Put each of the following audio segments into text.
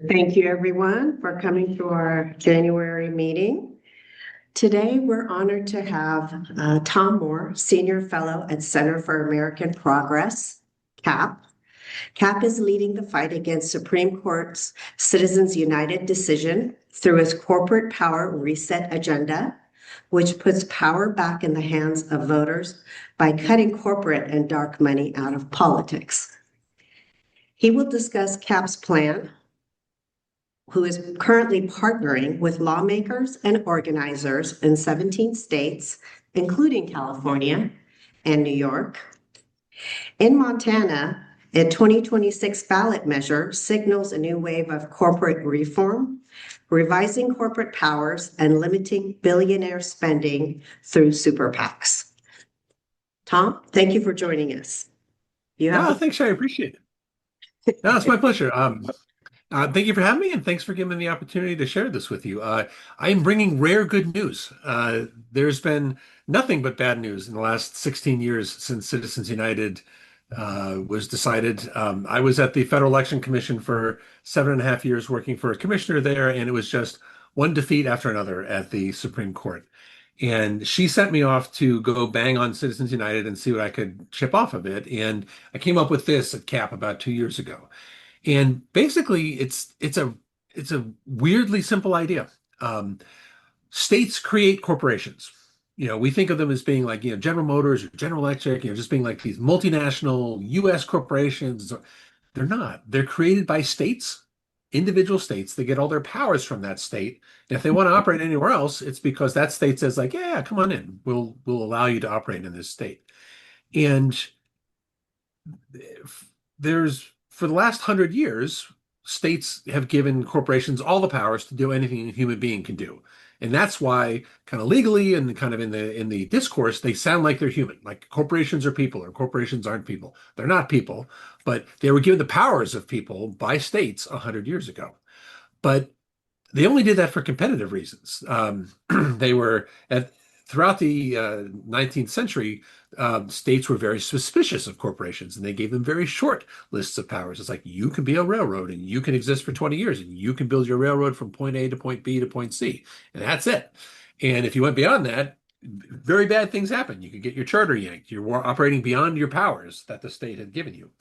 Thank you, everyone, for coming to our January meeting. Today, we're honored to have Tom Moore, Senior Fellow at Center for American Progress, CAP. CAP is leading the fight against Supreme Court's Citizens United decision through its corporate power reset agenda, which puts power back in the hands of voters by cutting corporate and dark money out of politics. He will discuss CAP's plan, who is currently partnering with lawmakers and organizers in 17 states, including California and New York. In Montana, a 2026 ballot measure signals a new wave of corporate reform, revising corporate powers and limiting billionaire spending through super PACs. Tom, thank you for joining us. You have No, the thanks, I appreciate it. No, it's my pleasure. Thank you for having me, and thanks for giving me the opportunity to share this with you. I am bringing rare good news. There's been nothing but bad news in the last 16 years since Citizens United was decided. I was at the Federal Election Commission for 7.5 years working for a commissioner there, and it was just one defeat after another at the Supreme Court. And she sent me off to go bang on Citizens United and see what I could chip off of it. And I came up with this at CAP about 2 years ago. And basically, it's a weirdly simple idea. Um, States create corporations. We think of them as being like, General Motors or General Electric, just being like these multinational U.S. corporations. They're not. They're created by states, individual states. They get all their powers from that state. And if they want to operate anywhere else, it's because that state says like, yeah, come on in. We'll allow you to operate in this state. And there's for the last 100 years, states have given corporations all the powers to do anything a human being can do. And that's why kind of legally and kind of in the discourse, they sound like they're human, like corporations are people or corporations aren't people. They're not people, but they were given the powers of people by states 100 years ago. But they only did that for competitive reasons. They were throughout the 19th century, states were very suspicious of corporations, and they gave them very short lists of powers. It's like you can be a railroad, and you can exist for 20 years, and you can build your railroad from point A to point B to point C, and that's it. And if you went beyond that, very bad things happen. You could get your charter yanked. You're operating beyond your powers that the state had given you.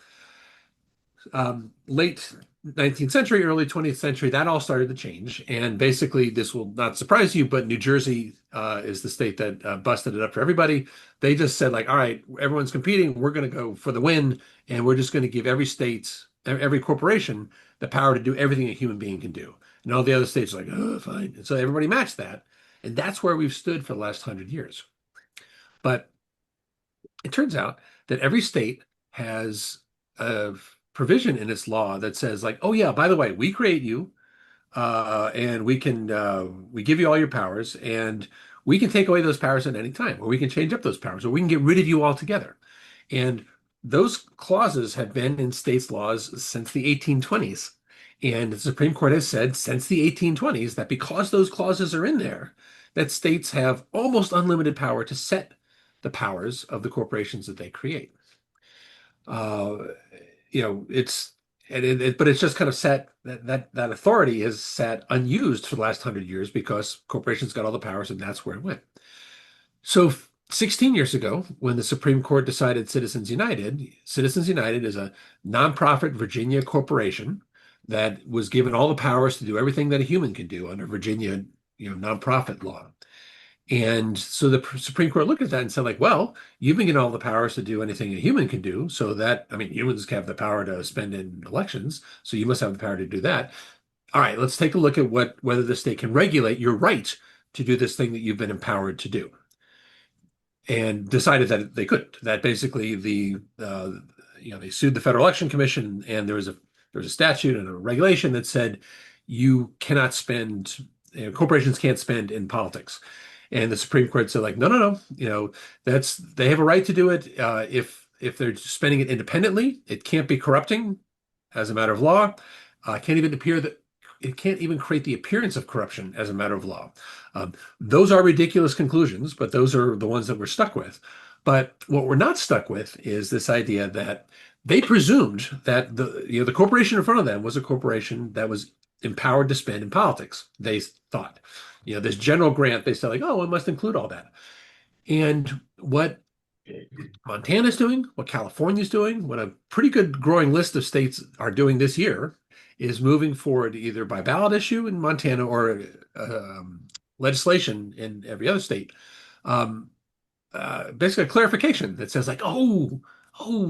Late 19th century, early 20th century, that all started to change. And basically, this will not surprise you, but New Jersey is the state that busted it up for everybody. They just said, like, all right, everyone's competing. We're going to go for the win. And we're just going to give every state, every corporation, the power to do everything a human being can do. And all the other states are like, oh, fine. And so everybody matched that. And that's where we've stood for the last 100 years. But it turns out that every state has a provision in its law that says like, oh yeah, by the way, we create you, and we give you all your powers, and we can take away those powers at any time, or we can change up those powers, or we can get rid of you altogether. And those clauses have been in states' laws since the 1820s. And the Supreme Court has said since the 1820s that because those clauses are in there, that states have almost unlimited power to set the powers of the corporations that they create. Uh, it's but it's just kind of sat that authority has sat unused for the last 100 years because corporations got all the powers and that's where it went. So 16 years ago, when the Supreme Court decided Citizens United is a nonprofit Virginia corporation that was given all the powers to do everything that a human can do under Virginia, nonprofit law. And so the Supreme Court looked at that and said, like, well, you've been given all the powers to do anything a human can do. So that, I mean, humans have the power to spend in elections. So you must have the power to do that. All right, let's take a look at whether the state can regulate your right to do this thing that you've been empowered to do. And decided that they couldn't. That basically they sued the Federal Election Commission, and there was a statute and a regulation that said you cannot spend, corporations can't spend in politics. And the Supreme Court said, like, no, no, no, they have a right to do it. If they're spending it independently, it can't be corrupting as a matter of law. It can't even create the appearance of corruption as a matter of law. Those are ridiculous conclusions, but those are the ones that we're stuck with. But what we're not stuck with is this idea that they presumed that the corporation in front of them was a corporation that was empowered to spend in politics. They thought, this general grant, they said like, oh, it must include all that. And what Montana's doing, what California's doing, what a pretty good growing list of states are doing this year is moving forward either by ballot issue in Montana or legislation in every other state. Um, Basically a clarification that says like, oh,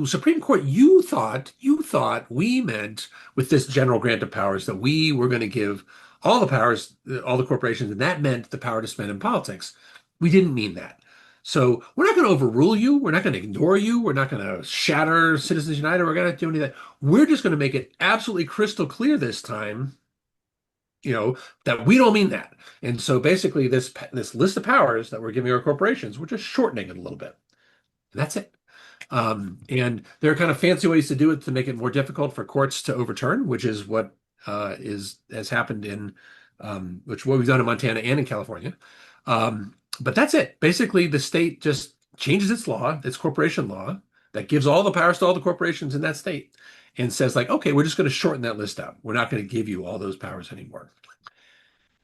Supreme Court, you thought we meant with this general grant of powers that we were going to give all the powers, all the corporations, and that meant the power to spend in politics. We didn't mean that. So we're not going to overrule you. We're not going to ignore you. We're not going to shatter Citizens United. We're going to do any of that. We're just going to make it absolutely crystal clear this time, that we don't mean that. And so basically this list of powers that we're giving our corporations, we're just shortening it a little bit. And that's it. And there are kind of fancy ways to do it to make it more difficult for courts to overturn, which is what has happened in which what we've done in Montana and in California. But that's it. Basically, the state just changes its law, its corporation law, that gives all the powers to all the corporations in that state, and says like, okay, we're just going to shorten that list out. We're not going to give you all those powers anymore.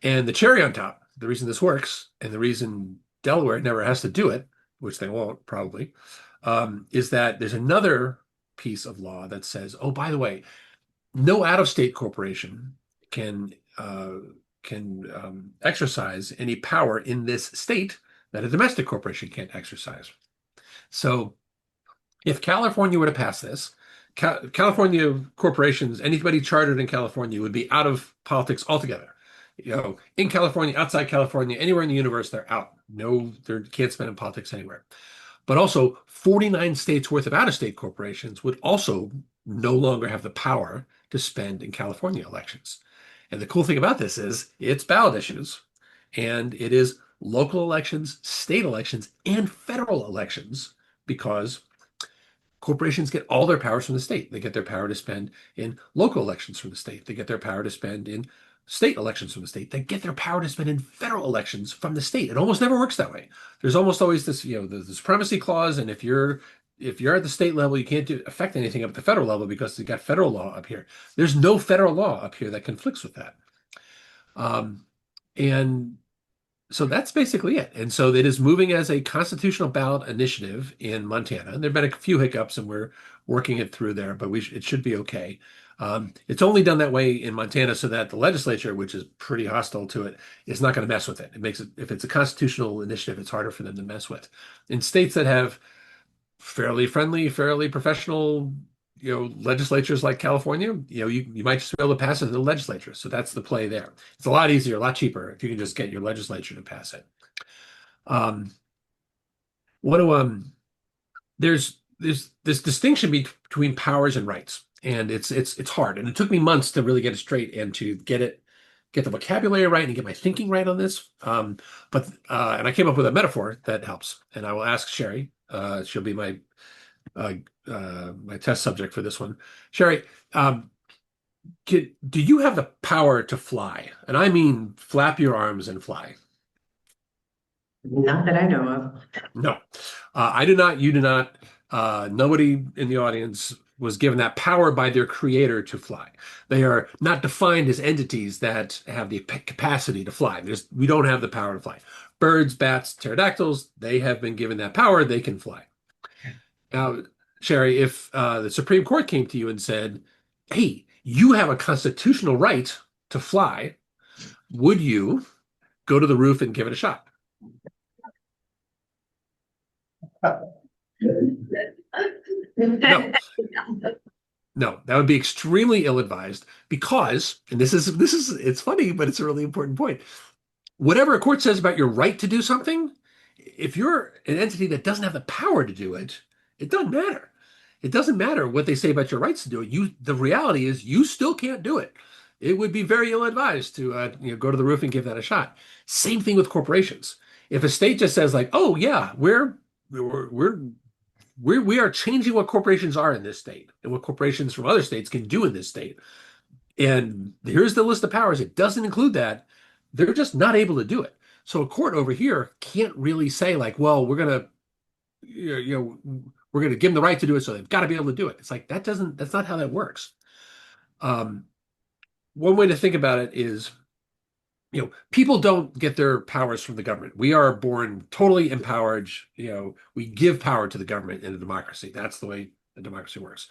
And the cherry on top, the reason this works, and the reason Delaware never has to do it, which they won't probably, is that there's another piece of law that says, oh, by the way, no out-of-state corporation can exercise any power in this state that a domestic corporation can't exercise. So if California were to pass this, California corporations, anybody chartered in California would be out of politics altogether. In California, outside California, anywhere in the universe, they're out. No, they can't spend in politics anywhere. But also, 49 states worth of out-of-state corporations would also no longer have the power to spend in California elections. And the cool thing about this is it's ballot issues, and it is local elections, state elections, and federal elections, because corporations get all their powers from the state. They get their power to spend in local elections from the state. They get their power to spend in state elections from the state. They get their power to spend in federal elections from the state. It almost never works that way. There's almost always this, the supremacy clause, and if you're at the state level, you can't affect anything up at the federal level because you got federal law up here. There's no federal law up here that conflicts with that. And so that's basically it. And so it is moving as a constitutional ballot initiative in Montana. And there have been a few hiccups, and we're working it through there, but it should be okay. It's only done that way in Montana so that the legislature, which is pretty hostile to it, is not going to mess with it. It makes it, if it's a constitutional initiative, it's harder for them to mess with. In states that have fairly friendly, fairly professional, legislatures like California, you might just be able to pass it in the legislature. So that's the play there. It's a lot easier, a lot cheaper if you can just get your legislature to pass it. What do There's this distinction between powers and rights, and it's hard. And it took me months to really get it straight and to get the vocabulary right and get my thinking right on this. But and I came up with a metaphor that helps. And I will ask Sherry. She'll be my test subject for this one. Sherry, do you have the power to fly? And I mean flap your arms and fly. Not that I know of. No, I do not. You do not. Nobody in the audience was given that power by their creator to fly. They are not defined as entities that have the capacity to fly. We don't have the power to fly. Birds, bats, pterodactyls, they have been given that power. They can fly. Now, Sherry, if the Supreme Court came to you and said, hey, you have a constitutional right to fly, would you go to the roof and give it a shot? No. No, that would be extremely ill-advised because, and this is it's funny, but it's a really important point. Whatever a court says about your right to do something, if you're an entity that doesn't have the power to do it, it doesn't matter. It doesn't matter what they say about your rights to do it. The reality is you still can't do it. It would be very ill-advised to go to the roof and give that a shot. Same thing with corporations. If a state just says like, oh yeah, we are changing what corporations are in this state and what corporations from other states can do in this state. And here's the list of powers. It doesn't include that. They're just not able to do it. So a court over here can't really say like, well, we're going to, we're going to give them the right to do it, so they've got to be able to do it. It's like that's not how that works. Um, One way to think about it is, people don't get their powers from the government. We are born totally empowered. We give power to the government in a democracy. That's the way a democracy works.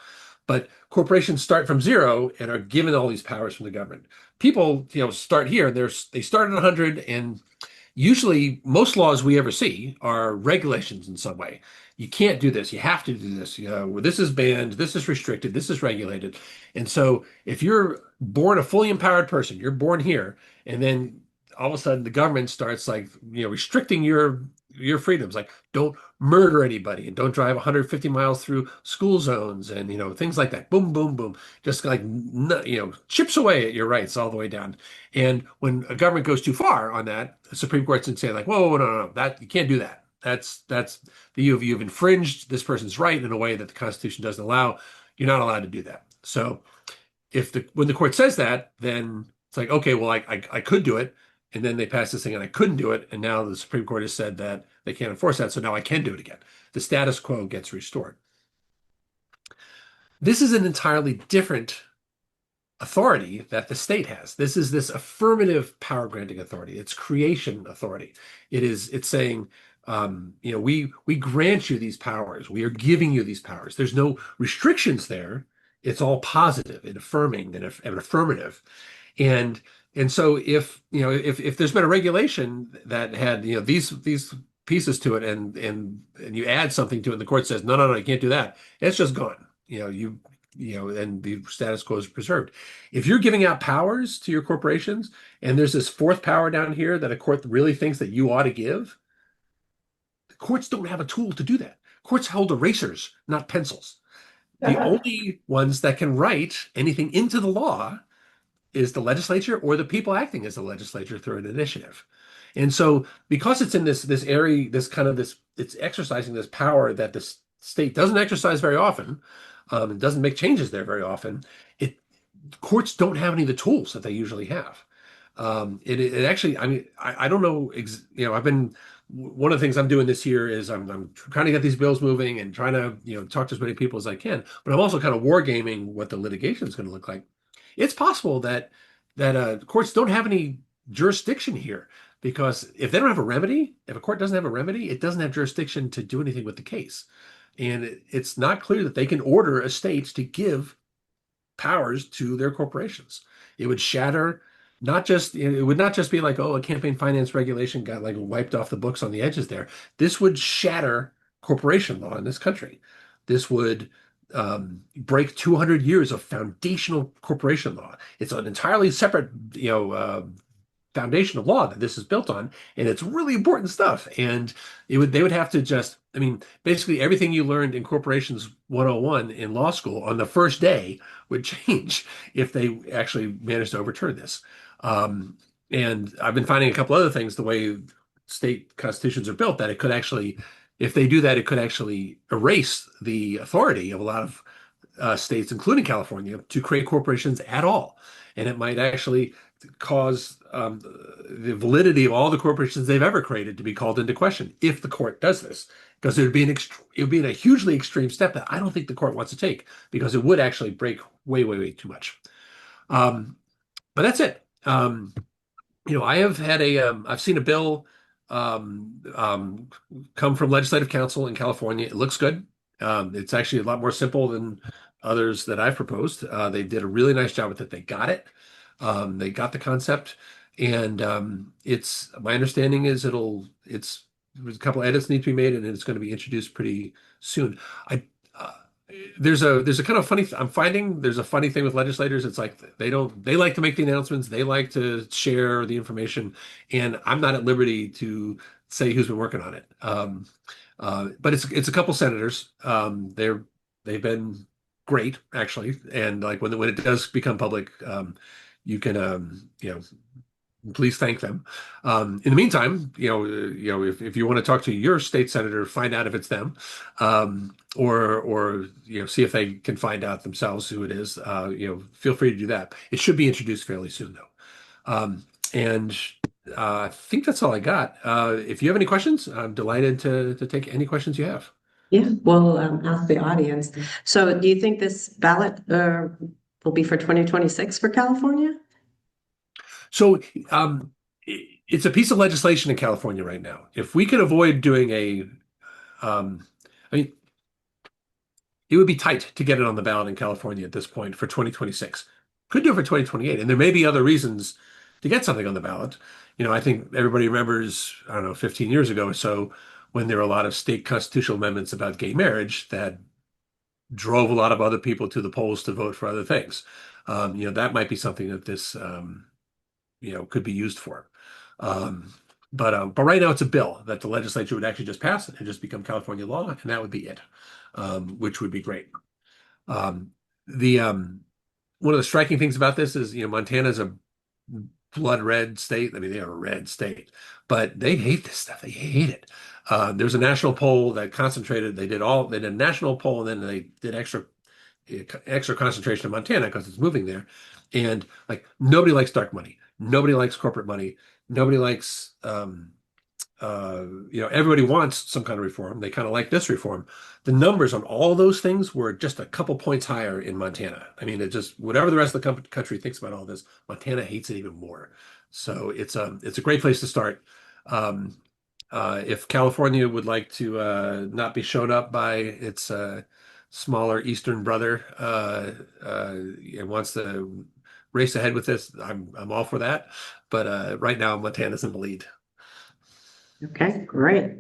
But corporations start from zero and are given all these powers from the government. People, start here and they start at 100, and usually most laws we ever see are regulations in some way. You can't do this. You have to do this. This is banned. This is restricted. This is regulated. And so if you're born a fully empowered person, you're born here, and then all of a sudden the government starts like, restricting your freedoms, like don't murder anybody and don't drive 150 miles through school zones and things like that. Boom, boom, boom. Just like chips away at your rights all the way down. And when a government goes too far on that, the Supreme Court can say like, whoa, whoa, no, no, no, that you can't do that. That's you've infringed this person's right in a way that the Constitution doesn't allow. You're not allowed to do that. So when the court says that, then it's like, okay, well, I could do it, and then they passed this thing and I couldn't do it, and now the Supreme Court has said that they can't enforce that, so now I can do it again. The status quo gets restored. This is an entirely different authority that the state has. This is this affirmative power granting authority. It's creation authority. It's saying, we grant you these powers. We are giving you these powers. There's no restrictions there. It's all positive and affirming and affirmative. And so if there's been a regulation that had these pieces to it, and you add something to it and the court says no, no, no, you can't do that, it's just gone. And the status quo is preserved. If you're giving out powers to your corporations and there's this fourth power down here that a court really thinks that you ought to give, the courts don't have a tool to do that. Courts hold erasers, not pencils. The only ones that can write anything into the law is the legislature or the people acting as the legislature through an initiative. And so because it's in this area, it's exercising this power that the state doesn't exercise very often, and doesn't make changes there very often, courts don't have any of the tools that they usually have. It actually, I mean, I don't know, I've been, one of the things I'm doing this year is I'm trying to get these bills moving and trying to, talk to as many people as I can, but I'm also kind of wargaming what the litigation is going to look like. It's possible that courts don't have any jurisdiction here, because if they don't have a remedy, if a court doesn't have a remedy, it doesn't have jurisdiction to do anything with the case. And it's not clear that they can order a state to give powers to their corporations. It would shatter, it would not just be like, oh, a campaign finance regulation got like wiped off the books on the edges there. This would shatter corporation law in this country. This would break 200 years of foundational corporation law. It's an entirely separate, foundation of law that this is built on, and it's really important stuff. And they would have to just, I mean, basically everything you learned in Corporations 101 in law school on the first day would change if they actually managed to overturn this. And I've been finding a couple other things, the way state constitutions are built, that it could actually, if they do that, it could actually erase the authority of a lot of states, including California, to create corporations at all. And it might actually cause the validity of all the corporations they've ever created to be called into question if the court does this, because it would be a hugely extreme step that I don't think the court wants to take, because it would actually break way, way, way too much. But that's it. I've seen a bill come from Legislative Council in California. It looks good. It's actually a lot more simple than others that I've proposed. They did a really nice job with it. They got it. They got the concept, and it's my understanding is there's a couple edits need to be made, and it's going to be introduced pretty soon. I there's a kind of funny I'm finding there's a funny thing with legislators. It's like they like to make the announcements, they like to share the information, and I'm not at liberty to say who's been working on it. But it's a couple senators. They've been great, actually, and like when it does become public, you can please thank them. In the meantime, if you want to talk to your state senator, find out if it's them, or see if they can find out themselves who it is. Feel free to do that. It should be introduced fairly soon, though. And I think that's all I got. If you have any questions, I'm delighted to take any questions you have. Yeah, we'll ask the audience. So do you think this ballot will be for 2026 for California? So it's a piece of legislation in California right now. If we could avoid doing I mean, it would be tight to get it on the ballot in California at this point for 2026. Could do it for 2028. And there may be other reasons to get something on the ballot. I think everybody remembers, I don't know, 15 years ago or so, when there were a lot of state constitutional amendments about gay marriage that drove a lot of other people to the polls to vote for other things. That might be something that this, could be used for. Um, but right now it's a bill that the legislature would actually just pass it and just become California law, and that would be it, which would be great. The One of the striking things about this is, Montana's a blood red state. I mean, they are a red state, but they hate this stuff. They hate it. There's a national poll that concentrated. They did a national poll, and then they did extra concentration in Montana because it's moving there. And like nobody likes dark money. Nobody likes corporate money. Nobody likes everybody wants some kind of reform. They kind of like this reform. The numbers on all those things were just a couple points higher in Montana. I mean, it just whatever the rest of the country thinks about all this, Montana hates it even more. So it's a great place to start. Um, if California would like to not be shown up by its smaller eastern brother and wants to race ahead with this, I'm all for that. But right now, Montana's in the lead. Okay, great.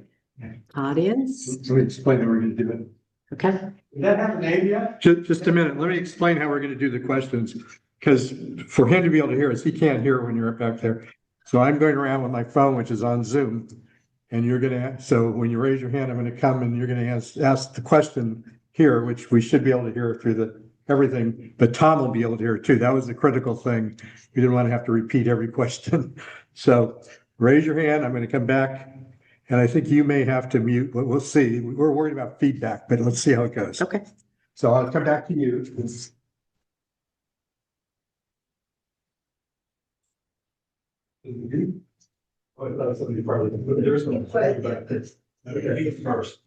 Audience? Let me explain how we're going to do it. Okay. Does that have a name yet? Just a minute. Let me explain how we're going to do the questions. Because for him to be able to hear us, he can't hear when you're back there. So I'm going around with my phone, which is on Zoom. And you're going to, so when you raise your hand, I'm going to come and you're going to ask the question here, which we should be able to hear through everything, but Tom will be able to hear it too. That was the critical thing. We didn't want to have to repeat every question. So raise your hand. I'm going to come back. And I think you may have to mute, but we'll see. We're worried about feedback, but let's see how it goes. Okay. So I'll come back to you. Okay, first.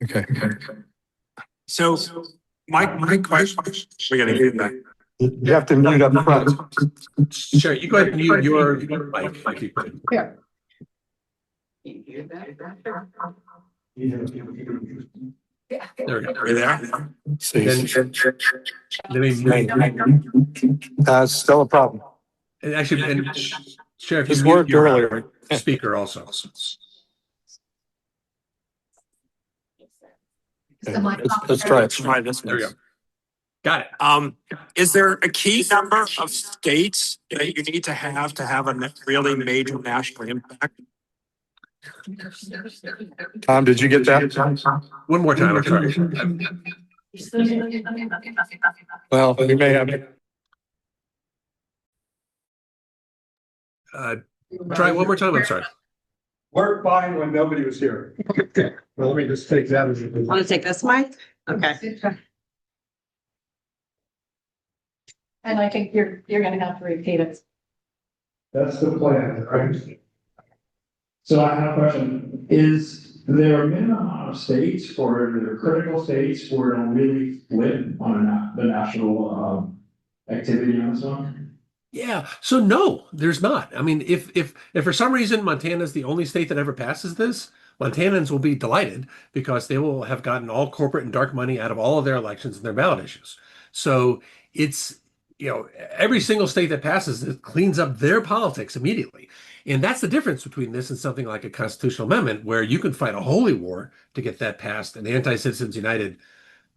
Okay. So my question, we're getting feedback. You have to mute up front. Sure, you go ahead and mute your mic if you could. Yeah. There we go. Are you there? Let me That's still a problem. and actually, and Sheriff, you This mute worked your earlier. speaker also. Let's try it. Let's try this There we one. go. Got it. Is there a key number of states that you need to have a really major national impact? Tom, did you get that? One more time. I'm sorry. Well, we may have. Try it one more time. I'm sorry. Worked fine when nobody was here. Well, let me just take that as. Want to take this mic? Okay. And I think you're gonna have to repeat it. That's the plan, right? So I have a question. Is there a minimum amount of states or are there critical states where it'll really flip on the national activity on this one? Yeah. So no, there's not. I mean, if for some reason Montana is the only state that ever passes this, Montanans will be delighted because they will have gotten all corporate and dark money out of all of their elections and their ballot issues. So it's every single state that passes it cleans up their politics immediately. And that's the difference between this and something like a constitutional amendment where you can fight a holy war to get that passed, an anti-Citizens United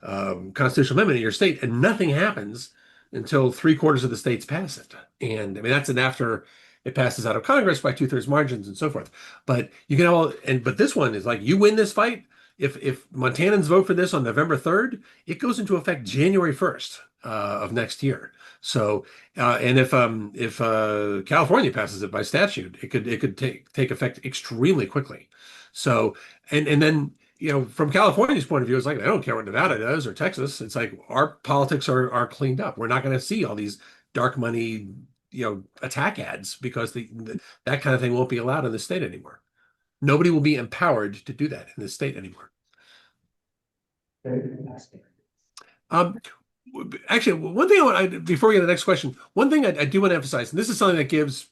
constitutional amendment in your state, and nothing happens until 3/4 of the states pass it. And I mean, that's after it passes out of Congress by 2/3 margins and so forth. But you can but this one is like you win this fight. If Montanans vote for this on November 3rd, it goes into effect January 1st of next year. So, and if California passes it by statute, it could take effect extremely quickly. So, and then from California's point of view, it's like I don't care what Nevada does or Texas. It's like our politics are cleaned up. We're not going to see all these dark money attack ads because that kind of thing won't be allowed in the state anymore. Nobody will be empowered to do that in the state anymore. Um, Actually, one thing before we get to the next question, one thing I do want to emphasize, and this is something that gives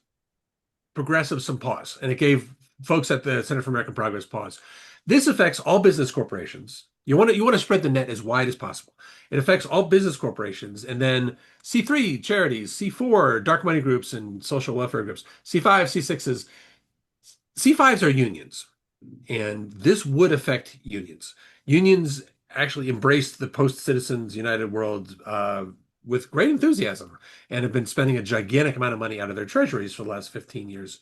progressives some pause, and it gave folks at the Center for American Progress pause. This affects all business corporations. You want to spread the net as wide as possible. It affects all business corporations, and then C3 charities, C4 dark money groups and social welfare groups, C5, C6s. C5s are unions, and this would affect unions. Unions actually embraced the post-Citizens United world with great enthusiasm and have been spending a gigantic amount of money out of their treasuries for the last 15 years.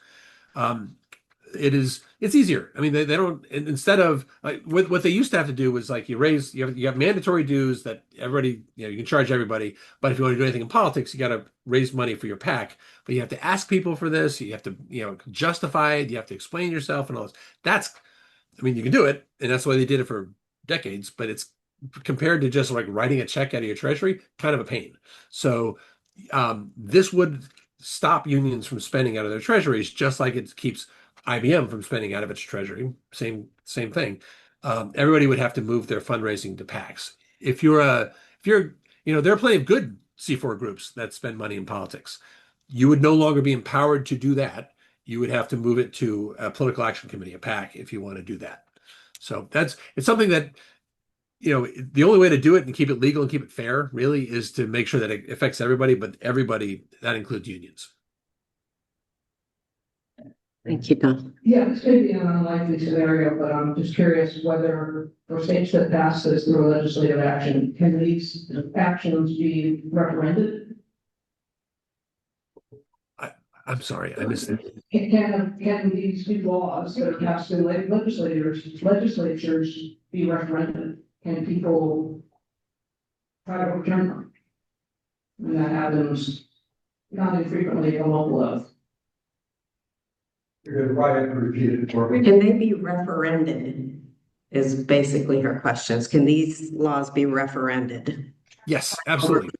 It's easier. I mean, they don't, instead of like what they used to have to do was like you have mandatory dues that everybody, you can charge everybody. But if you want to do anything in politics, you got to raise money for your PAC. But you have to ask people for this. You have to, justify it. You have to explain yourself and all this. I mean, you can do it, and that's why they did it for decades, but it's compared to just like writing a check out of your treasury, kind of a pain. So this would stop unions from spending out of their treasuries, just like it keeps IBM from spending out of its treasury. Same thing. Everybody would have to move their fundraising to PACs. There are plenty of good C4 groups that spend money in politics. You would no longer be empowered to do that. You would have to move it to a political action committee, a PAC, if you want to do that. So it's something that, the only way to do it and keep it legal and keep it fair really is to make sure that it affects everybody, but everybody, that includes unions. Thank you, Don. Yeah, this may be an unlikely scenario, but I'm just curious whether for states that pass this through legislative action, can these actions be referended? I'm sorry, I missed it. Can these laws that are passed in legislatures be referended? Can people try to overturn them? And that happens not infrequently at a local level. You're gonna write it and repeat it for me. Can they be referended? Is basically her questions. Can these laws be referended? Yes, absolutely.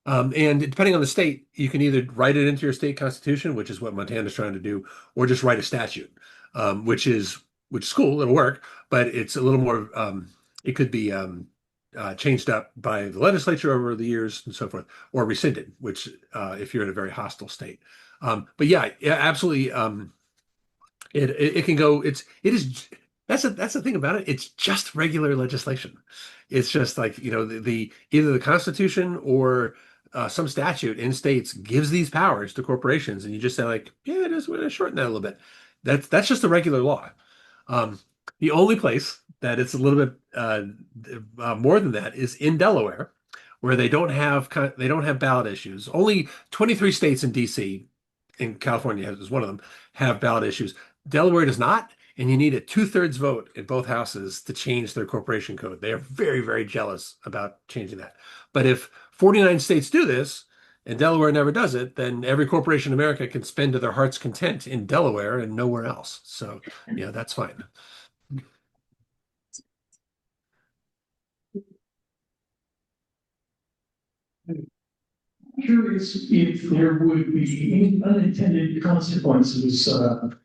And depending on the state, you can either write it into your state constitution, which is what Montana's trying to do, or just write a statute, which is cool. It'll work, but it's a little more. It could be changed up by the legislature over the years and so forth, or rescinded, which if you're in a very hostile state. But yeah, absolutely. It can go. It is. That's the thing about it. It's just regular legislation. It's just like either the Constitution or some statute in states gives these powers to corporations, and you just say like, yeah, we're going to shorten that a little bit. That's just a regular law. The only place that it's a little bit more than that is in Delaware, where they don't have ballot issues. Only 23 states in DC, and California is one of them, have ballot issues. Delaware does not, and you need a 2/3 vote in both houses to change their corporation code. They are very, very jealous about changing that. But if 49 states do this, and Delaware never does it, then every corporation in America can spend to their heart's content in Delaware and nowhere else. So, that's fine. Curious if there would be any unintended consequences.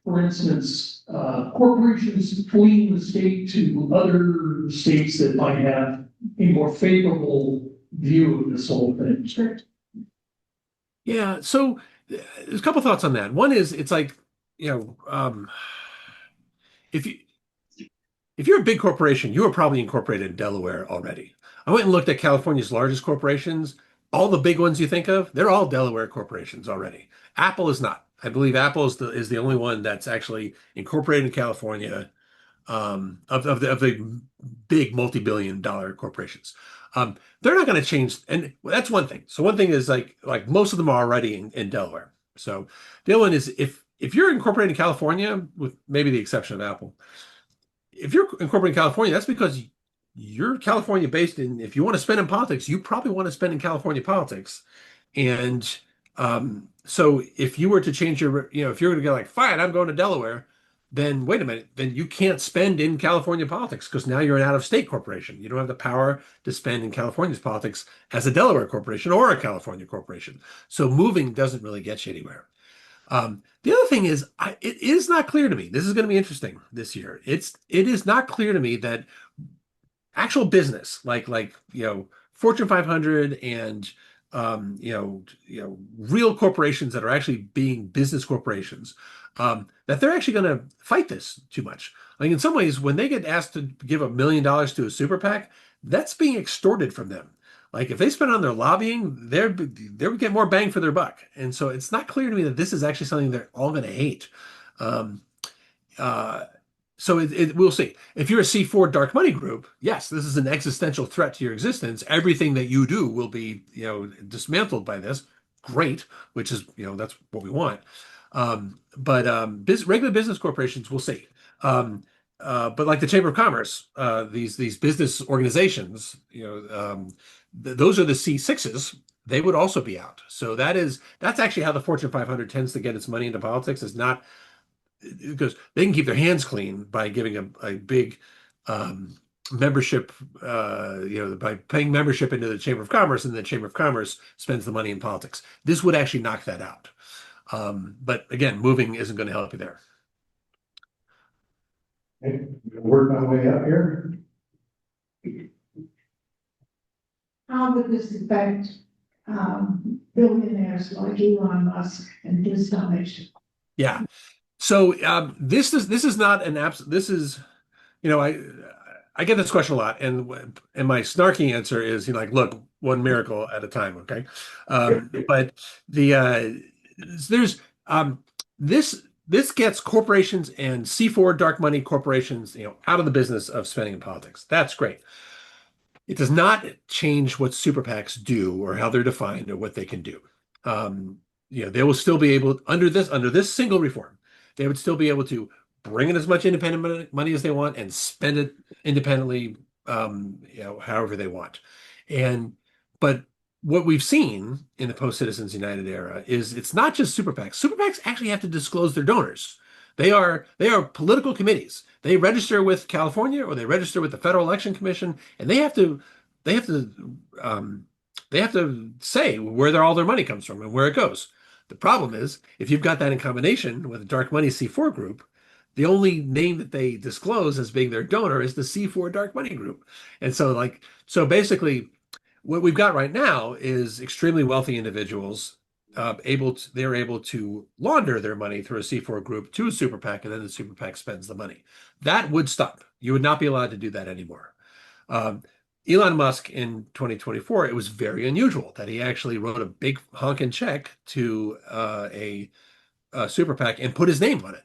For instance, corporations fleeing the state to other states that might have a more favorable view of this whole thing. Sure. Yeah, so there's a couple thoughts on that. One is it's like, if you're a big corporation, you are probably incorporated in Delaware already. I went and looked at California's largest corporations. All the big ones you think of, they're all Delaware corporations already. Apple is not. I believe Apple is the only one that's actually incorporated in California of the big multi-billion-dollar corporations. They're not going to change, and that's one thing. So one thing is like most of them are already in Delaware. So the other one is if you're incorporated in California, with maybe the exception of Apple, if you're incorporated in California, that's because you're California based, and if you want to spend in politics, you probably want to spend in California politics. And so if you were to change if you were to go like, fine, I'm going to Delaware, then wait a minute, then you can't spend in California politics because now you're an out-of-state corporation. You don't have the power to spend in California's politics as a Delaware corporation or a California corporation. So moving doesn't really get you anywhere. The other thing is, it is not clear to me. This is going to be interesting this year. It is not clear to me that actual business, like Fortune 500 and real corporations that are actually being business corporations, that they're actually going to fight this too much. Like in some ways, when they get asked to give $1 million to a super PAC, that's being extorted from them. Like if they spend on their lobbying, they're get more bang for their buck. And so it's not clear to me that this is actually something they're all going to hate. Um, uh, so we'll see. If you're a C4 dark money group, yes, this is an existential threat to your existence. Everything that you do will be, dismantled by this. Great, which is, that's what we want. But regular business corporations, we'll see. But like the Chamber of Commerce, these business organizations, those are the C6s. They would also be out. So that's actually how the Fortune 500 tends to get its money into politics, is not because they can keep their hands clean by giving a big membership, by paying membership into the Chamber of Commerce, and the Chamber of Commerce spends the money in politics. This would actually knock that out. But again, moving isn't going to help you there. Okay, work my way up here. How would this affect billionaires like Elon Musk and his foundation? Yeah. So this is not an this is, I get this question a lot, and my snarky answer is, look, one miracle at a time, okay? But there's this gets corporations and C4 dark money corporations, out of the business of spending in politics. That's great. It does not change what super PACs do or how they're defined or what they can do. They will still be able, under this single reform, they would still be able to bring in as much independent money as they want and spend it independently, however they want. But what we've seen in the post-Citizens United era is it's not just super PACs. Super PACs actually have to disclose their donors. They are political committees. They register with California or they register with the Federal Election Commission, and they have to say where all their money comes from and where it goes. The problem is, if you've got that in combination with a dark money C4 group, the only name that they disclose as being their donor is the C4 dark money group. And so basically what we've got right now is extremely wealthy individuals they're able to launder their money through a C4 group to a super PAC, and then the super PAC spends the money. That would stop. You would not be allowed to do that anymore. Elon Musk in 2024, it was very unusual that he actually wrote a big honking check to a super PAC and put his name on it.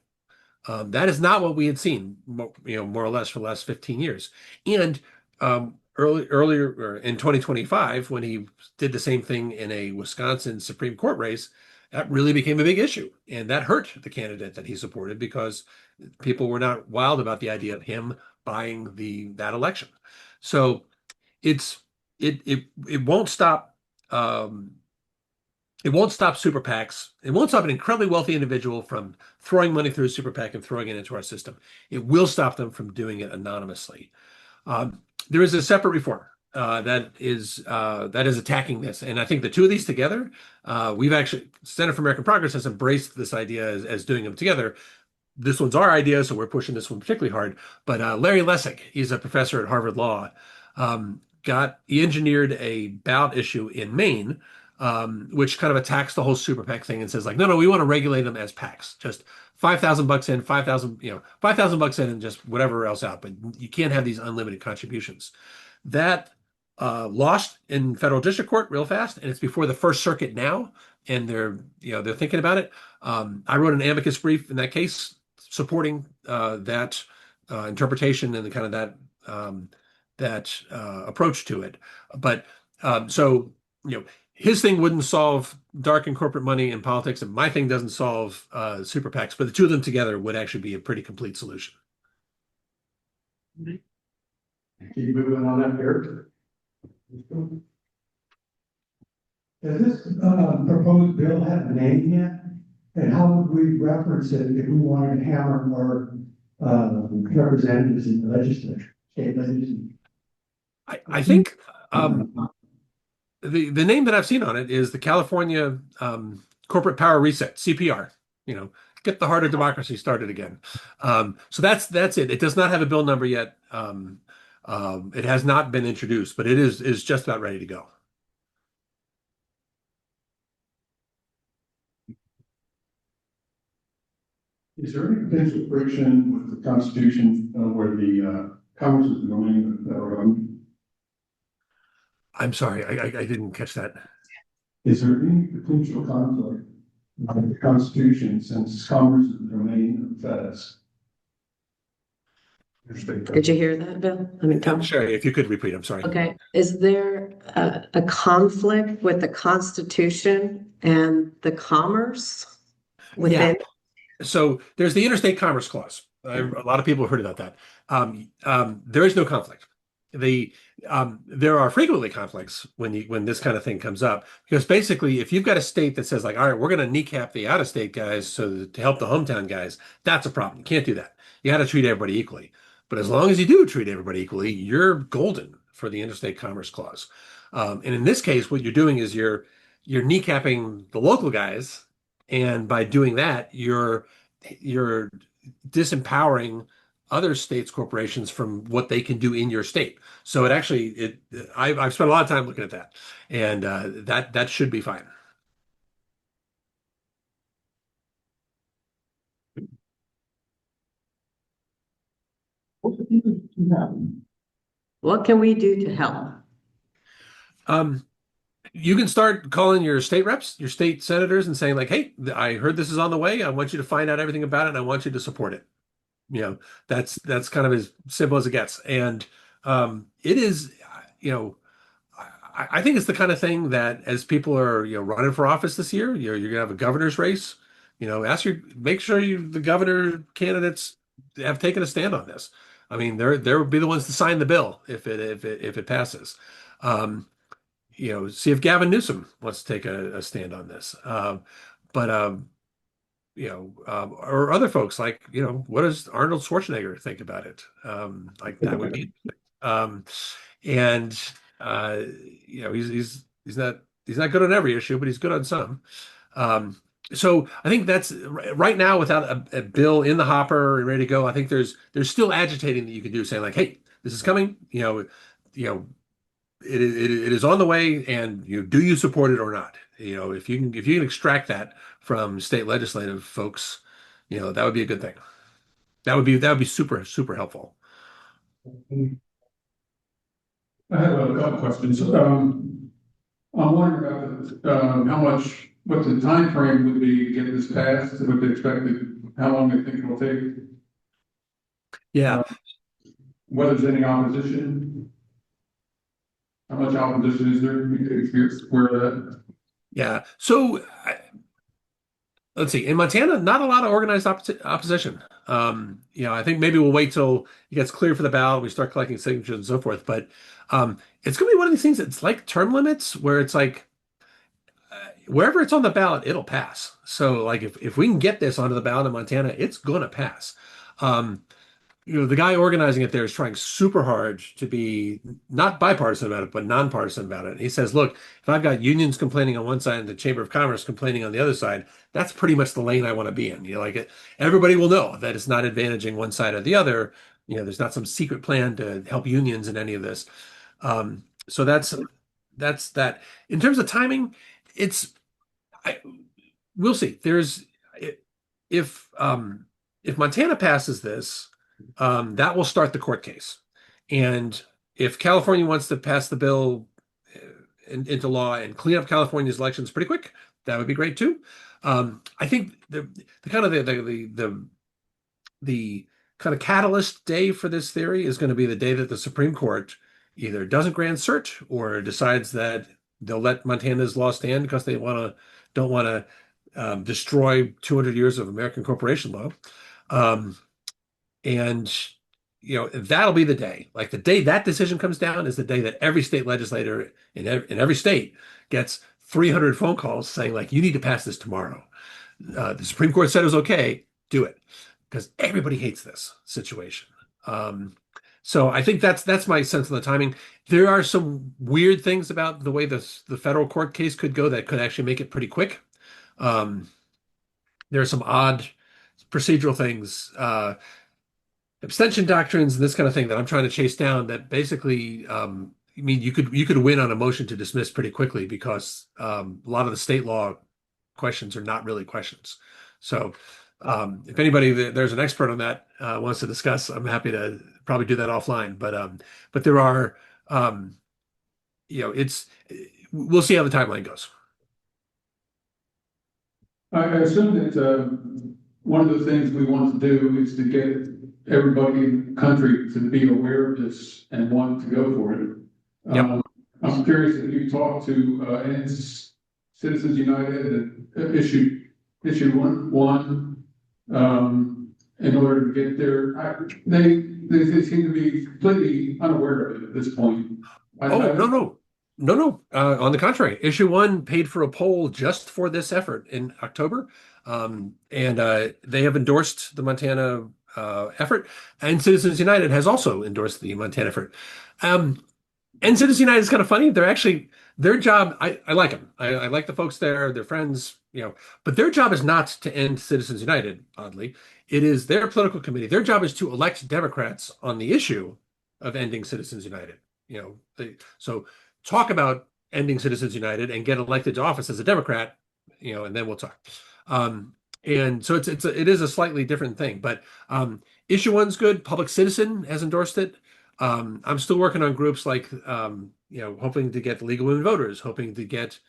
That is not what we had seen, more or less for the last 15 years. And earlier in 2025, when he did the same thing in a Wisconsin Supreme Court race, that really became a big issue. And that hurt the candidate that he supported because people were not wild about the idea of him buying that election. So it won't stop. It won't stop super PACs. It won't stop an incredibly wealthy individual from throwing money through a super PAC and throwing it into our system. It will stop them from doing it anonymously. There is a separate reform that is attacking this, and I think the two of these together, Center for American Progress has embraced this idea as doing them together. This one's our idea, so we're pushing this one particularly hard. But Larry Lessig, he's a professor at Harvard Law, he engineered a ballot issue in Maine, which kind of attacks the whole super PAC thing and says no, we want to regulate them as PACs, just $5,000 in, $5,000 in, and just whatever else out. But you can't have these unlimited contributions. That lost in federal district court real fast, and it's before the First Circuit now, and they're thinking about it. I wrote an amicus brief in that case supporting that interpretation and the kind of that approach to it. But his thing wouldn't solve dark and corporate money in politics, and my thing doesn't solve super PACs, but the two of them together would actually be a pretty complete solution. Keep moving on up here. Does this proposed bill have a name yet? And how would we reference it if we wanted to hammer more, representatives in the legislature, state legislature? I think the name that I've seen on it is the California Corporate Power Reset, CPR. You know, get the heart of democracy started again. So that's it. It does not have a bill number yet. It has not been introduced, but it is just about ready to go. Is there any potential friction with the Constitution where the Congress is the domain of the federal government? I'm sorry, I didn't catch that. Is there any potential conflict with the Constitution since Congress is the domain of the feds? Did you hear that, Bill? I mean, Tom? Sure, if you could repeat, I'm sorry. Okay, is there a conflict with the Constitution and the commerce within? So there's the Interstate Commerce Clause. A lot of people have heard about that. There is no conflict. There are frequently conflicts when this kind of thing comes up, because basically, if you've got a state that says like, all right, we're going to kneecap the out-of-state guys to help the hometown guys, that's a problem. You can't do that. You got to treat everybody equally. But as long as you do treat everybody equally, you're golden for the Interstate Commerce Clause. And in this case, what you're doing is you're kneecapping the local guys, and by doing that, you're disempowering other states' corporations from what they can do in your state. So I've spent a lot of time looking at that, and that should be fine. What can we do to help? You can start calling your state reps, your state senators, and saying like, "Hey, I heard this is on the way. I want you to find out everything about it, and I want you to support it." You know, that's kind of as simple as it gets. And it is, you know, I think it's the kind of thing that as people are, running for office this year, you're gonna have a governor's race. Make sure the governor candidates have taken a stand on this. I mean, there would be the ones to sign the bill if it passes. See if Gavin Newsom wants to take a stand on this. But or other folks like, what does Arnold Schwarzenegger think about it? Like that would be, and he's not good on every issue, but he's good on some. So I think that's right now without a bill in the hopper and ready to go. I think there's still agitating that you can do, saying like, hey, this is coming. It is on the way, and do you support it or not? If you can extract that from state legislative folks, that would be a good thing. That would be super, super helpful. I have a couple questions. I'm wondering about what the time frame would be to get this passed, what they expected, how long they think it will take. Yeah. Whether there's any opposition. How much opposition is there? Where that? Yeah. So let's see. In Montana, not a lot of organized opposition. I think maybe we'll wait till it gets clear for the ballot. We start collecting signatures and so forth. But it's going to be one of these things that's like term limits, where it's like wherever it's on the ballot, it'll pass. So like if we can get this onto the ballot in Montana, it's going to pass. The guy organizing it there is trying super hard to be not bipartisan about it, but nonpartisan about it. He says, look, if I've got unions complaining on one side and the Chamber of Commerce complaining on the other side, that's pretty much the lane I want to be in. Everybody will know that it's not advantaging one side or the other. There's not some secret plan to help unions in any of this. So that's that. In terms of timing, we'll see. If Montana passes this, that will start the court case. And if California wants to pass the bill into law and clean up California's elections pretty quick, that would be great too. I think the kind of catalyst day for this theory is going to be the day that the Supreme Court either doesn't grant cert or decides that they'll let Montana's law stand because they don't want to destroy 200 years of American corporation law. And that'll be the day. Like the day that decision comes down is the day that every state legislator in every state gets 300 phone calls saying like, you need to pass this tomorrow. The Supreme Court said it was okay, do it, because everybody hates this situation. Um, so I think that's my sense of the timing. There are some weird things about the way the federal court case could go that could actually make it pretty quick. Um, there are some odd procedural things, abstention doctrines, and this kind of thing that I'm trying to chase down. That basically, I mean, you could win on a motion to dismiss pretty quickly because a lot of the state law questions are not really questions. So, if anybody there's an expert on that wants to discuss, I'm happy to probably do that offline. But there are, um, it's we'll see how the timeline goes. I assume that, one of the things we want to do is to get everybody in the country to be aware of this and want to go for it. Yep. I'm curious if you talked to, Citizens United that issue one, in order to get their, they seem to be completely unaware of it at this point. No. On the contrary, issue one paid for a poll just for this effort in October, and they have endorsed the Montana effort, and Citizens United has also endorsed the Montana effort. And Citizens United is kind of funny. They're actually their job. I like them. I like the folks there. They're friends, but their job is not to end Citizens United. Oddly, it is their political committee. Their job is to elect Democrats on the issue of ending Citizens United. So talk about ending Citizens United and get elected to office as a Democrat, and then we'll talk. And so it is a slightly different thing, but issue one's good. Public Citizen has endorsed it. I'm still working on groups like, hoping to get Legal Women Voters, I'm hoping to get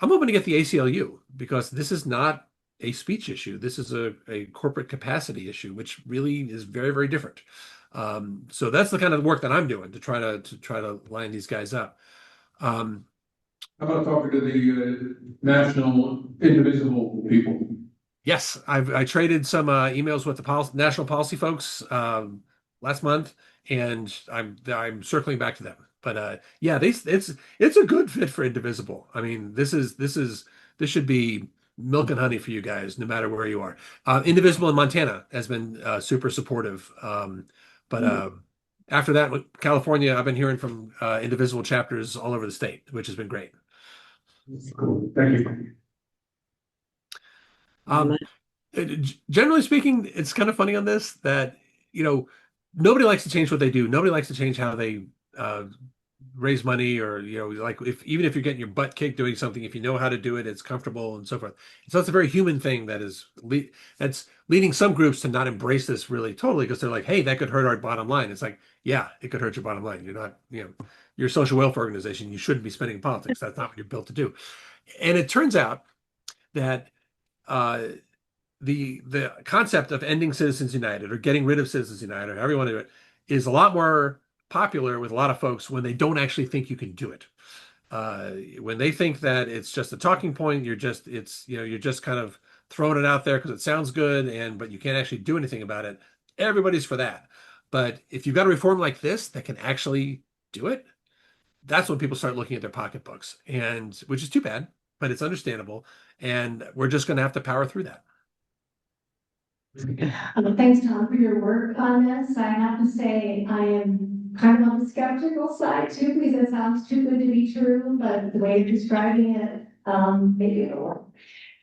the ACLU, because this is not a speech issue. This is a corporate capacity issue, which really is very, very different. So that's the kind of work that I'm doing to try to line these guys up. How about talking to the national indivisible people? Yes, I traded some emails with the national policy folks last month, and I'm circling back to them. But yeah, it's a good fit for Indivisible. I mean, this should be milk and honey for you guys, no matter where you are. Indivisible in Montana has been super supportive. But after that, with California, I've been hearing from Indivisible chapters all over the state, which has been great. Cool. Thank you. Generally speaking, it's kind of funny on this that, nobody likes to change what they do. Nobody likes to change how they raise money, or, like even if you're getting your butt kicked doing something, if you know how to do it, it's comfortable and so forth. So that's a very human thing that's leading some groups to not embrace this really totally, because they're like, hey, that could hurt our bottom line. It's like, yeah, it could hurt your bottom line. You're not, you're a social welfare organization. You shouldn't be spending in politics. That's not what you're built to do. And it turns out that the concept of ending Citizens United, or getting rid of Citizens United, or however you want to do it, is a lot more popular with a lot of folks when they don't actually think you can do it. When they think that it's just a talking point, you're just kind of throwing it out there because it sounds good, but you can't actually do anything about it. Everybody's for that. But if you've got a reform like this that can actually do it, that's when people start looking at their pocketbooks, and which is too bad, but it's understandable. And we're just going to have to power through that. Thanks, Tom, for your work on this. I have to say, I am kind of on the skeptical side too, because it sounds too good to be true, but the way you're describing it, maybe it'll work.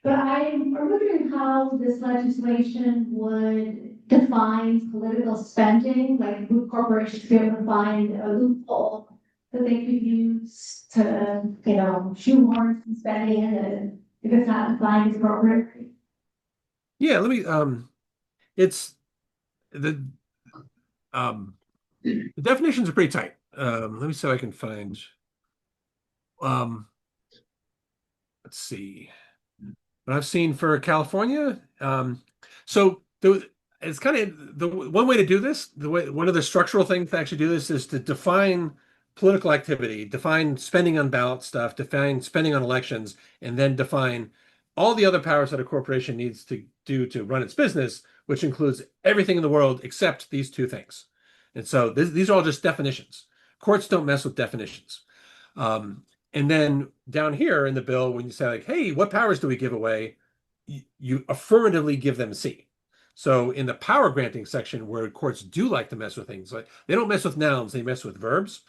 But I'm wondering how this legislation would define political spending, like would corporations be able to find a loophole that they could use to, shoehorn some spending in it if it's not defined as appropriate? Yeah, let me it's the definitions are pretty tight. Let me see if I can find let's see what I've seen for California. So it's kind of the one way to do this, one of the structural things to actually do this is to define political activity, define spending on ballot stuff, define spending on elections, and then define all the other powers that a corporation needs to do to run its business, which includes everything in the world except these two things. And so these are all just definitions. Courts don't mess with definitions. And then down here in the bill, when you say like, hey, what powers do we give away? you affirmatively give them C. So in the power granting section where courts do like to mess with things, like they don't mess with nouns, they mess with verbs.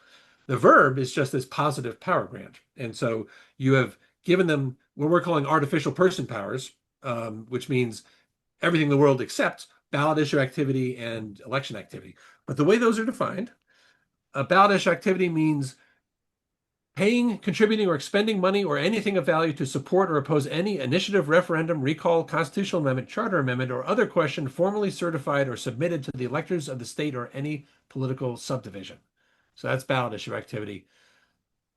The verb is just this positive power grant. And so you have given them what we're calling artificial person powers, which means everything in the world except ballot issue activity and election activity. But the way those are defined, a ballot issue activity means paying, contributing, or expending money or anything of value to support or oppose any initiative, referendum, recall, constitutional amendment, charter amendment, or other question formally certified or submitted to the electors of the state or any political subdivision. So that's ballot issue activity.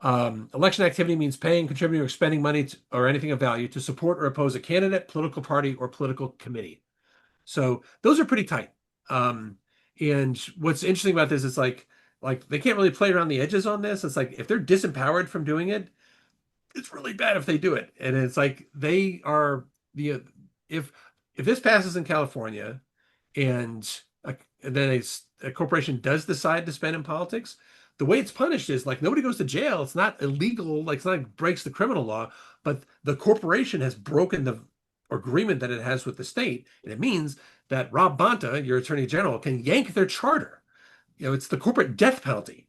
Election activity means paying, contributing, or spending money or anything of value to support or oppose a candidate, political party, or political committee. So those are pretty tight. And what's interesting about this is like they can't really play around the edges on this. It's like if they're disempowered from doing it, it's really bad if they do it. And it's like they are the if this passes in California and, and then a corporation does decide to spend in politics, the way it's punished is like nobody goes to jail. It's not illegal, like it's not like breaks the criminal law, but the corporation has broken the agreement that it has with the state. And it means that Rob Bonta, your attorney general, can yank their charter. It's the corporate death penalty.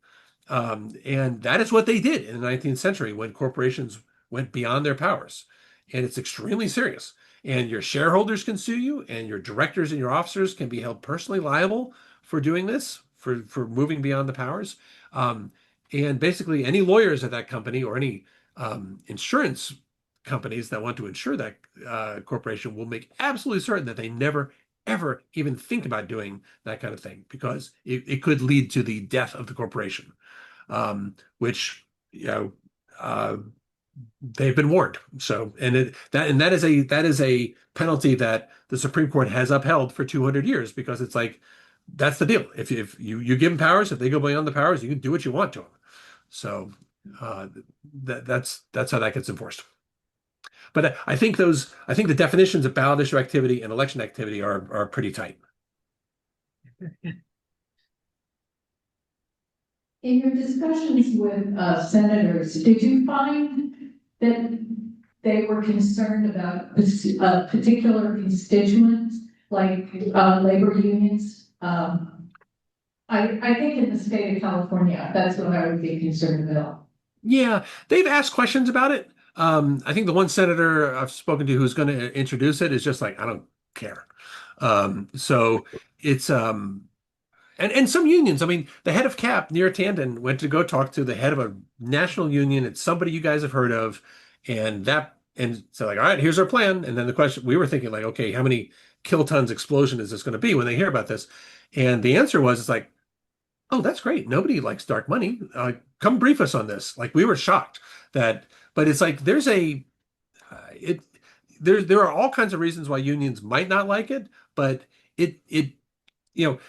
And that is what they did in the 19th century when corporations went beyond their powers. And it's extremely serious. And your shareholders can sue you, and your directors and your officers can be held personally liable for doing this, for moving beyond the powers. And basically, any lawyers at that company or any insurance companies that want to insure that corporation will make absolutely certain that they never, ever even think about doing that kind of thing because it could lead to the death of the corporation, which they've been warned. So, and that is a penalty that the Supreme Court has upheld for 200 years because it's like that's the deal. If you give them powers, if they go beyond the powers, you can do what you want to them. So that's how that gets enforced. But I think the definitions of ballot issue activity and election activity are pretty tight. In your discussions with senators, did you find that they were concerned about particular constituents, like labor unions? I think in the state of California, that's what I would be concerned about. Yeah, they've asked questions about it. I think the one senator I've spoken to who's going to introduce it is just like, I don't care. So it's and some unions. I mean, the head of CAP near Tandon went to go talk to the head of a national union. It's somebody you guys have heard of, and so like, all right, here's our plan. And then the question we were thinking like, okay, how many kilotons explosion is this going to be when they hear about this? And the answer was, it's like, oh, that's great. Nobody likes dark money. Come brief us on this. Like we were shocked that, but it's like there are all kinds of reasons why unions might not like it, but it you know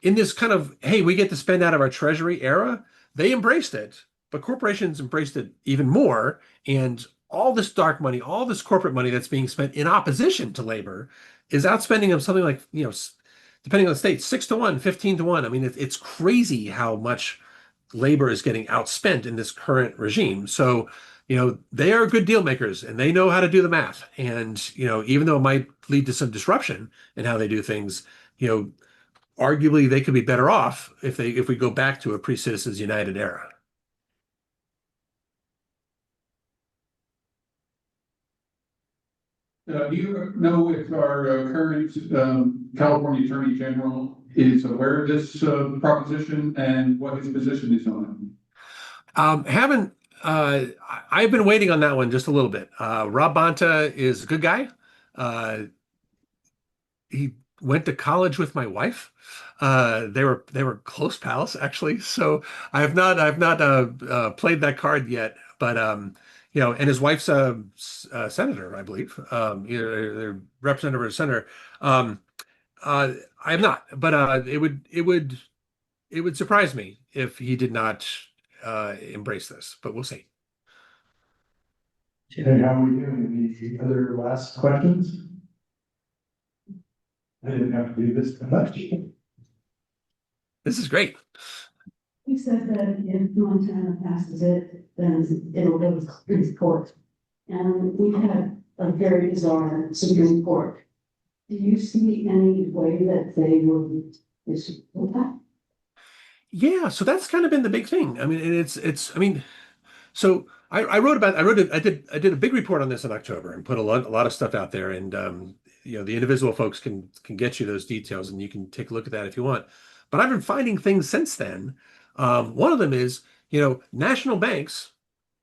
in this kind of hey, we get to spend out of our treasury era, they embraced it, but corporations embraced it even more, and all this dark money, all this corporate money that's being spent in opposition to labor is outspending of something like depending on the state, 6 to 1, 15 to 1. I mean, it's crazy how much labor is getting outspent in this current regime. So, they are good deal makers and they know how to do the math. And, even though it might lead to some disruption in how they do things, arguably they could be better off if we go back to a pre-Citizens United era. Do you know if our current California Attorney General is aware of this proposition and what his position is on it? I've been waiting on that one just a little bit. Rob Bonta is a good guy. He went to college with my wife. They were close pals actually. So I've not played that card yet, but and his wife's a senator, I believe, either representative or senator. I have not, but it would surprise me if he did not embrace this, but we'll see. Okay, how are we doing? Any other last questions? I didn't have to do this much. This is great. You said that if Montana passes it, then it'll go to court. And we've had very bizarre Supreme Court. Do you see any way that they would dispute that? Yeah, so that's kind of been the big thing. I mean, and I mean, so I wrote about I did a big report on this in October and put a lot of stuff out there, and the individual folks can get you those details, and you can take a look at that if you want. But I've been finding things since then. One of them is, national banks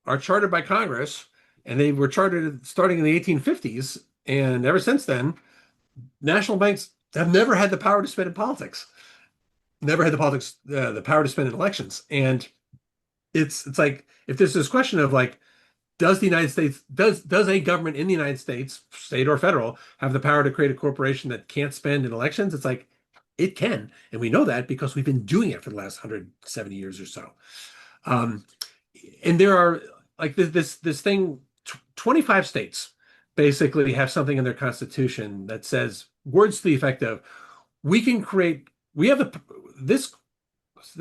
are chartered by Congress, and they were chartered starting in the 1850s, and ever since then, national banks have never had the power to spend in politics, never had the power to spend in elections, and it's like if there's this question of like, does the United States does a government in the United States, state or federal, have the power to create a corporation that can't spend in elections? It's like it can, and we know that because we've been doing it for the last 170 years or so. Um, and there are like this thing, 25 states basically have something in their constitution that says words to the effect of we have this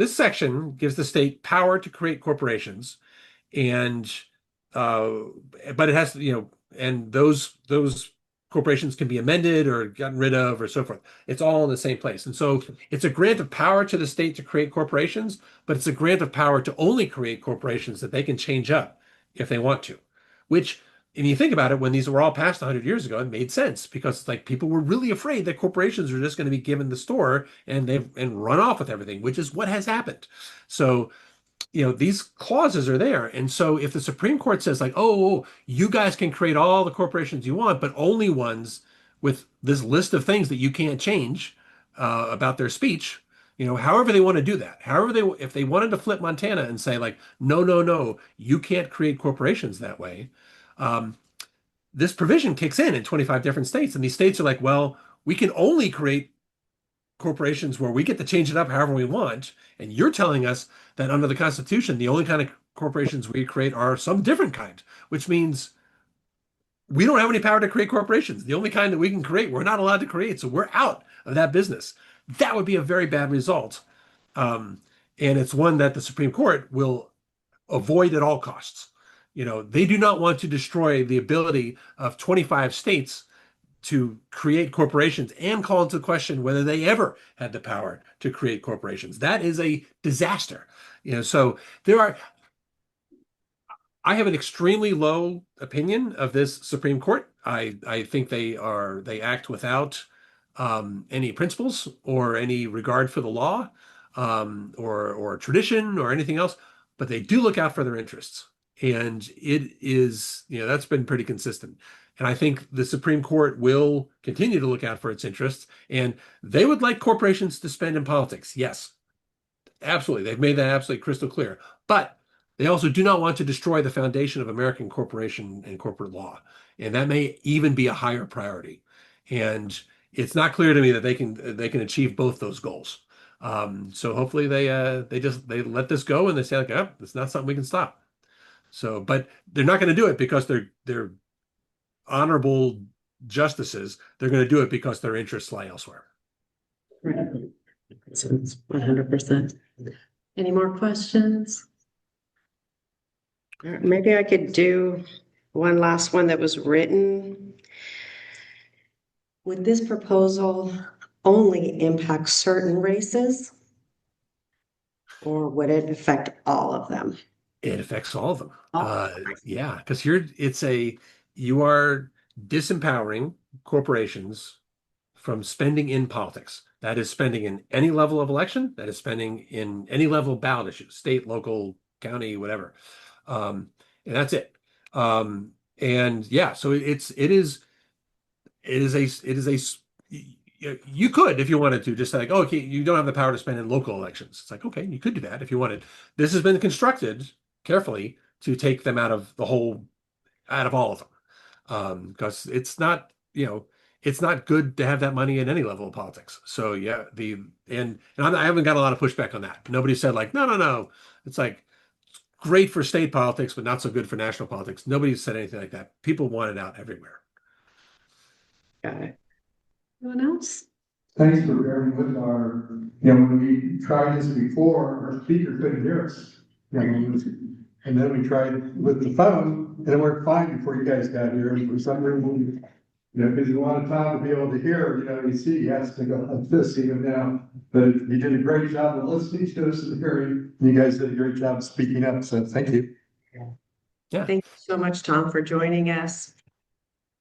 section gives the state power to create corporations, and uh, but it has to, and those corporations can be amended or gotten rid of or so forth. It's all in the same place. And so it's a grant of power to the state to create corporations, but it's a grant of power to only create corporations that they can change up if they want to, which, if you think about it, when these were all passed 100 years ago, it made sense because it's like people were really afraid that corporations are just going to be given the store and run off with everything, which is what has happened. So these clauses are there. And so if the Supreme Court says like, oh, you guys can create all the corporations you want, but only ones with this list of things that you can't change about their speech, however they want to do that, if they wanted to flip Montana and say like, no, no, no, you can't create corporations that way. Um, this provision kicks in 25 different states. And these states are like, well, we can only create corporations where we get to change it up however we want. And you're telling us that under the Constitution, the only kind of corporations we create are some different kind, which means we don't have any power to create corporations. The only kind that we can create, we're not allowed to create. So we're out of that business. That would be a very bad result. And it's one that the Supreme Court will avoid at all costs. They do not want to destroy the ability of 25 states to create corporations and call into question whether they ever had the power to create corporations. That is a disaster. So I have an extremely low opinion of this Supreme Court. I think they act without any principles or any regard for the law, or tradition or anything else, but they do look out for their interests. And it is, that's been pretty consistent. And I think the Supreme Court will continue to look out for its interests. And they would like corporations to spend in politics. Yes, absolutely. They've made that absolutely crystal clear. But they also do not want to destroy the foundation of American corporation and corporate law. And that may even be a higher priority. And it's not clear to me that they can achieve both those goals. So hopefully they let this go and they say like, oh, it's not something we can stop. So, but they're not going to do it because they're honorable justices. They're going to do it because their interests lie elsewhere. Right. So it's 100%. Any more questions? Maybe I could do one last one that was written. Would this proposal only impact certain races, or would it affect all of them? It affects all of them. Oh. Yeah, because you are disempowering corporations from spending in politics. That is spending in any level of election. That is spending in any level of ballot issues, state, local, county, whatever. And that's it. And yeah, so you could, if you wanted to, just say like, oh, okay, you don't have the power to spend in local elections. It's like, okay, you could do that if you wanted. This has been constructed carefully to take them out of all of them. Because it's not good to have that money in any level of politics. So yeah, I haven't got a lot of pushback on that. Nobody said like, no, no, no. It's like great for state politics, but not so good for national politics. Nobody said anything like that. People want it out everywhere. Got it. Anyone else? Thanks for bearing with when we tried this before, our speaker couldn't hear us. And then we tried with the phone, and it worked fine before you guys got here, and for some reason, you know, because you want Tom to be able to hear, you know, you see, he has to go like this even now. But you did a great job of listening to us and hearing. You guys did a great job speaking up, so thank you. Yeah. Thank you so much, Tom, for joining us.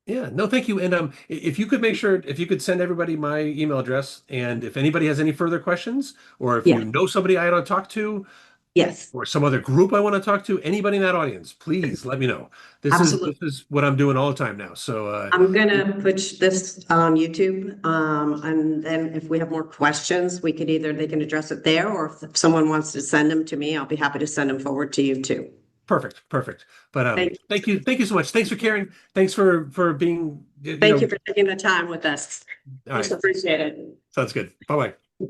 Yeah, no, thank you. And if you could make sure, if you could send everybody my email address, and if anybody has any further questions, or if Yeah. you know somebody I ought to talk to, Yes, or some other group I want to talk to, anybody in that audience, please let me know. absolutely. This is what I'm doing all the time now. So I'm gonna put this on YouTube, and then if we have more questions, we could either, they can address it there, or if someone wants to send them to me, I'll be happy to send them forward to you too. perfect, perfect. But Thank you. thank you so much. Thanks for caring. Thanks for being, Thank you for taking the time with us. all Most right, appreciated. sounds good. Bye bye.